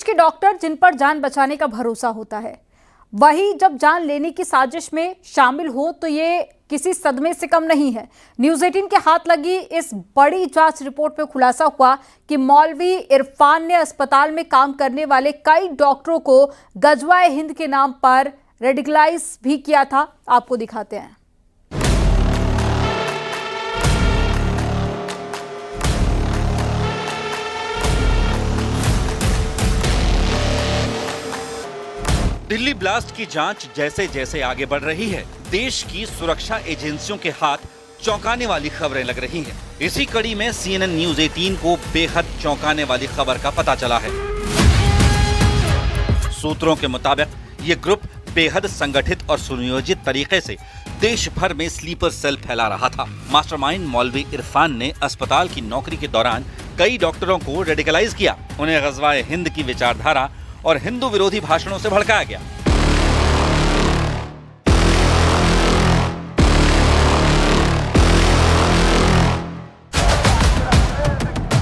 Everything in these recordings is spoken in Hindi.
के डॉक्टर जिन पर जान बचाने का भरोसा होता है, वही जब जान लेने की साजिश में शामिल हो तो ये किसी सदमे से कम नहीं है। न्यूज़ 18 के हाथ लगी इस बड़ी जांच रिपोर्ट में खुलासा हुआ कि मौलवी इरफान ने अस्पताल में काम करने वाले कई डॉक्टरों को गजवाए हिंद के नाम पर रेडिकलाइज भी किया था। आपको दिखाते हैं। दिल्ली ब्लास्ट की जांच जैसे जैसे आगे बढ़ रही है, देश की सुरक्षा एजेंसियों के हाथ चौंकाने वाली खबरें लग रही हैं। इसी कड़ी में CNN न्यूज़ 18 को बेहद चौंकाने वाली खबर का पता चला है। सूत्रों के मुताबिक ये ग्रुप बेहद संगठित और सुनियोजित तरीके से देश भर में स्लीपर सेल फैला रहा था। मास्टरमाइंड मौलवी इरफान ने अस्पताल की नौकरी के दौरान कई डॉक्टरों को रेडिकलाइज किया। उन्हें गजवाए हिंद की विचारधारा और हिंदू विरोधी भाषणों से भड़काया गया।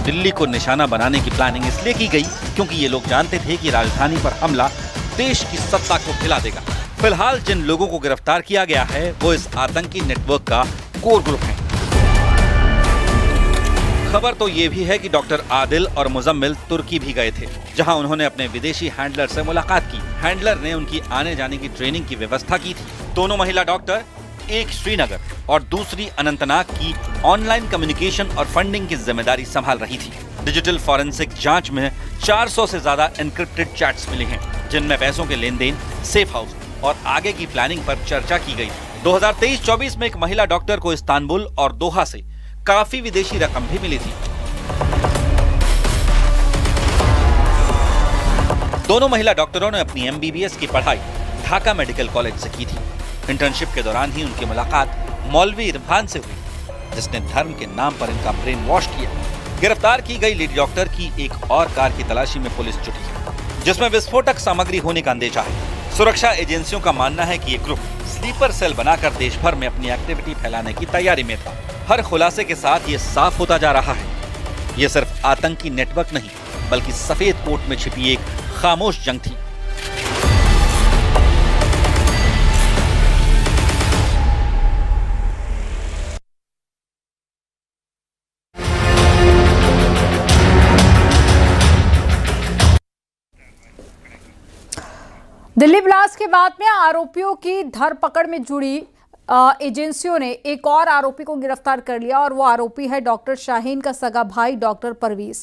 दिल्ली को निशाना बनाने की प्लानिंग इसलिए की गई क्योंकि ये लोग जानते थे कि राजधानी पर हमला देश की सत्ता को हिला देगा। फिलहाल जिन लोगों को गिरफ्तार किया गया है वो इस आतंकी नेटवर्क का कोर ग्रुप है। खबर तो ये भी है कि डॉक्टर आदिल और मुजम्मिल तुर्की भी गए थे, जहां उन्होंने अपने विदेशी हैंडलर से मुलाकात की। हैंडलर ने उनकी आने जाने की ट्रेनिंग की व्यवस्था की थी। दोनों महिला डॉक्टर, एक श्रीनगर और दूसरी अनंतनाग की ऑनलाइन कम्युनिकेशन और फंडिंग की जिम्मेदारी संभाल रही थी। डिजिटल फॉरेंसिक जांच में 400 से ज्यादा एन्क्रिप्टेड चैट्स मिले हैं, जिनमें पैसों के लेन देन, सेफ हाउस और आगे की प्लानिंग पर चर्चा की गई। 2023-24 में एक महिला डॉक्टर को इस्तांबुल और दोहा से काफी विदेशी रकम भी मिली थी। दोनों महिला डॉक्टरों ने अपनी MBBS की पढ़ाई ढाका मेडिकल कॉलेज से की थी। इंटर्नशिप के दौरान ही उनकी मुलाकात मौलवी इरफान से हुई, जिसने धर्म के नाम पर इनका ब्रेन वॉश किया। गिरफ्तार की गई लेडी डॉक्टर की एक और कार की तलाशी में पुलिस जुटी है, जिसमें विस्फोटक सामग्री होने का अंदेशा है। सुरक्षा एजेंसियों का मानना है कि ये ग्रुप स्लीपर सेल बनाकर देश भर में अपनी एक्टिविटी फैलाने की तैयारी में था। हर खुलासे के साथ ये साफ होता जा रहा है, ये सिर्फ आतंकी नेटवर्क नहीं बल्कि सफेद कोट में छिपी एक खामोश जंग थी। दिल्ली ब्लास्ट के बाद में आरोपियों की धरपकड़ में जुड़ी एजेंसियों ने एक और आरोपी को गिरफ्तार कर लिया और वो आरोपी है डॉक्टर शाहीन का सगा भाई डॉक्टर परवेज।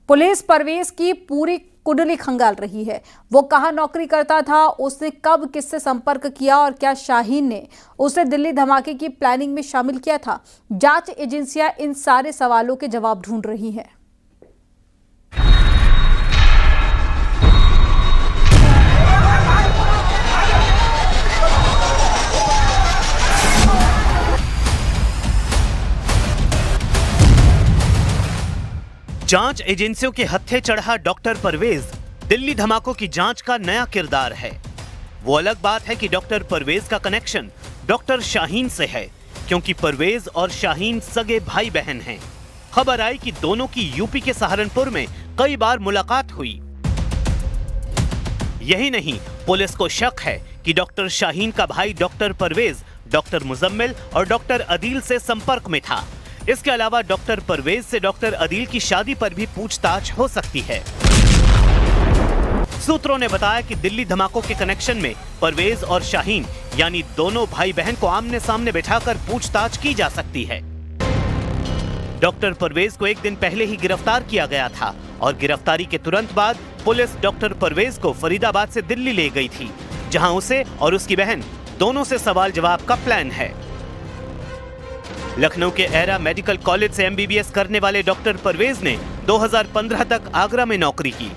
पुलिस परवेज की पूरी कुंडली खंगाल रही है। वो कहाँ नौकरी करता था, उसने कब किससे संपर्क किया और क्या शाहीन ने उसे दिल्ली धमाके की प्लानिंग में शामिल किया था। जांच एजेंसियां इन सारे सवालों के जवाब ढूंढ रही हैं। जांच एजेंसियों के हत्थे चढ़ा डॉक्टर परवेज दिल्ली धमाकों की जांच का नया किरदार है। वो अलग बात है कि डॉक्टर परवेज का कनेक्शन डॉक्टर शाहीन से है, क्योंकि परवेज और शाहीन सगे भाई बहन हैं। खबर आई कि दोनों की यूपी के सहारनपुर में कई बार मुलाकात हुई। यही नहीं, पुलिस को शक है कि डॉक्टर शाहीन का भाई डॉक्टर परवेज डॉक्टर मुजम्मिल और डॉक्टर अदील से संपर्क में था। इसके अलावा डॉक्टर परवेज से डॉक्टर अदील की शादी पर भी पूछताछ हो सकती है। सूत्रों ने बताया कि दिल्ली धमाकों के कनेक्शन में परवेज और शाहीन यानी दोनों भाई बहन को आमने सामने बिठाकर पूछताछ की जा सकती है। डॉक्टर परवेज को एक दिन पहले ही गिरफ्तार किया गया था और गिरफ्तारी के तुरंत बाद पुलिस डॉक्टर परवेज को फरीदाबाद से दिल्ली ले गई थी, जहां उसे और उसकी बहन दोनों से सवाल जवाब का प्लान है। लखनऊ के एरा मेडिकल कॉलेज से MBBS करने वाले डॉक्टर परवेज ने 2015 तक आगरा में नौकरी की।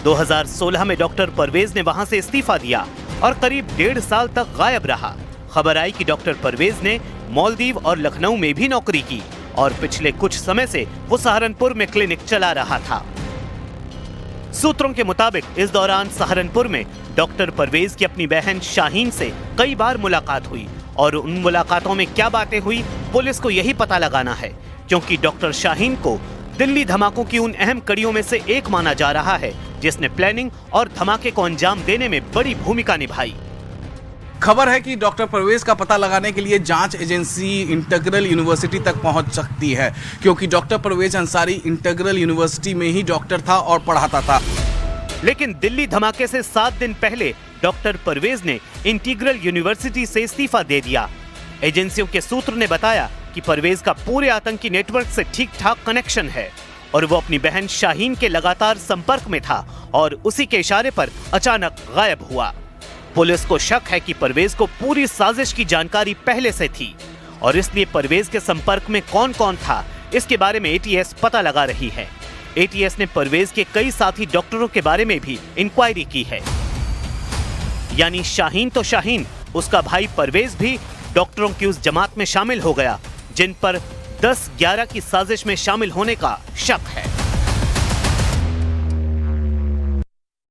2016 में डॉक्टर परवेज ने वहां से इस्तीफा दिया और करीब 1.5 साल तक गायब रहा। खबर आई कि डॉक्टर परवेज ने मालदीव और लखनऊ में भी नौकरी की और पिछले कुछ समय से वो सहारनपुर में क्लिनिक चला रहा था। सूत्रों के मुताबिक इस दौरान सहारनपुर में डॉक्टर परवेज की अपनी बहन शाहीन से कई बार मुलाकात हुई और उन मुलाकातों में क्या बातें हुई पुलिस को यही पता लगाना है, क्योंकि डॉक्टर शाहीन को दिल्ली धमाकों की उन अहम कड़ियों में से एक माना जा रहा है जिसने प्लानिंग और धमाके को अंजाम देने में बड़ी भूमिका निभाई। खबर है कि डॉक्टर परवेज का पता लगाने के लिए जांच एजेंसी इंटीग्रल यूनिवर्सिटी तक पहुंच सकती है, क्योंकि doctor Parvez Ansari Integral University में ही डॉक्टर था और पढ़ाता था। लेकिन दिल्ली धमाके से 7 दिन पहले डॉक्टर परवेज ने इंटीग्रल यूनिवर्सिटी से इस्तीफा दे दिया। एजेंसियों के सूत्र ने बताया कि परवेज का पूरे आतंकी नेटवर्क से ठीक ठाक कनेक्शन है और वो अपनी बहन शाहीन के लगातार संपर्क में था और उसी के इशारे पर अचानक गायब हुआ। पुलिस को शक है कि परवेज को पूरी साजिश की जानकारी पहले से थी और इसलिए परवेज के संपर्क में कौन कौन था इसके बारे में एटीएस पता लगा रही है। एटीएस ने परवेज के कई साथी डॉक्टरों के बारे में भी इंक्वायरी की है। यानी शाहीन तो शाहीन, उसका भाई परवेज भी डॉक्टरों की उस जमात में शामिल हो गया जिन पर 10-11 की साजिश में शामिल होने का शक है।